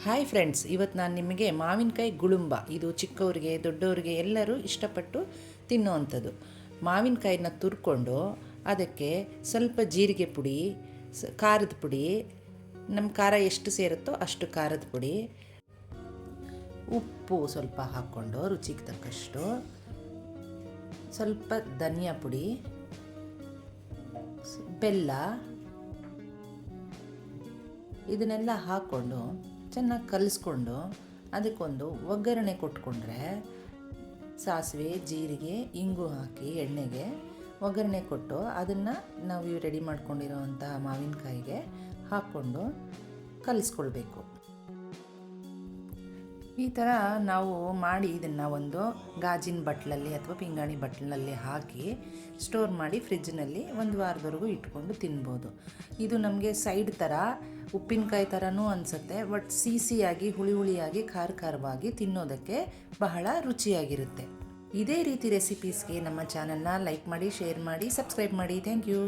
Hi friends, ಇವತ್ತು ನಾನು ನಿಮಗೆ ಮಾವಿನಕಾಯಿ ಗುಳುಂಬ, ಇದು ಚಿಕ್ಕವರಿಗೆ ದೊಡ್ಡವರಿಗೆ ಎಲ್ಲರೂ ಇಷ್ಟಪಟ್ಟು ತಿನ್ನುವಂಥದ್ದು. ಮಾವಿನಕಾಯಿನ ತುರ್ಕೊಂಡು ಅದಕ್ಕೆ ಸ್ವಲ್ಪ ಜೀರಿಗೆ ಪುಡಿ, ಖಾರದ ಪುಡಿ, ನಮ್ಮ ಖಾರ ಎಷ್ಟು ಸೇರುತ್ತೋ ಅಷ್ಟು ಖಾರದ ಪುಡಿ, ಉಪ್ಪು ಸ್ವಲ್ಪ ಹಾಕ್ಕೊಂಡು ರುಚಿಗೆ ತಕ್ಕಷ್ಟು, ಸ್ವಲ್ಪ ಧನಿಯಾ ಪುಡಿ, ಬೆಲ್ಲ, ಇದನ್ನೆಲ್ಲ ಹಾಕ್ಕೊಂಡು ಚೆನ್ನಾಗಿ ಕಲಿಸ್ಕೊಂಡು ಅದಕ್ಕೊಂದು ಒಗ್ಗರಣೆ ಕೊಟ್ಕೊಂಡ್ರೆ, ಸಾಸಿವೆ, ಜೀರಿಗೆ, ಇಂಗು ಹಾಕಿ ಎಣ್ಣೆಗೆ ಒಗ್ಗರಣೆ ಕೊಟ್ಟು ಅದನ್ನು ನಾವು ರೆಡಿ ಮಾಡ್ಕೊಂಡಿರೋವಂಥ ಮಾವಿನಕಾಯಿಗೆ ಹಾಕ್ಕೊಂಡು ಕಲಿಸ್ಕೊಳ್ಬೇಕು. ಈ ಥರ ನಾವು ಮಾಡಿ ಇದನ್ನು ಒಂದು ಗಾಜಿನ ಬಟ್ಲಲ್ಲಿ ಅಥವಾ ಪಿಂಗಾಣಿ ಬಟ್ಲಿನಲ್ಲಿ ಹಾಕಿ ಸ್ಟೋರ್ ಮಾಡಿ ಫ್ರಿಜ್ಜಿನಲ್ಲಿ ಒಂದು ವಾರದವರೆಗೂ ಇಟ್ಕೊಂಡು ತಿನ್ಬೋದು. ಇದು ನಮಗೆ ಸೈಡ್ ಥರ ಉಪ್ಪಿನಕಾಯಿ ಥರನೂ ಅನಿಸುತ್ತೆ, ಬಟ್ ಸಿಹಿಯಾಗಿ ಹುಳಿ ಹುಳಿಯಾಗಿ ಖಾರವಾಗಿ ತಿನ್ನೋದಕ್ಕೆ ಬಹಳ ರುಚಿಯಾಗಿರುತ್ತೆ. ಇದೇ ರೀತಿ ರೆಸಿಪೀಸ್ಗೆ ನಮ್ಮ ಚಾನಲ್ನ ಲೈಕ್ ಮಾಡಿ, ಶೇರ್ ಮಾಡಿ, ಸಬ್ಸ್ಕ್ರೈಬ್ ಮಾಡಿ. Thank you.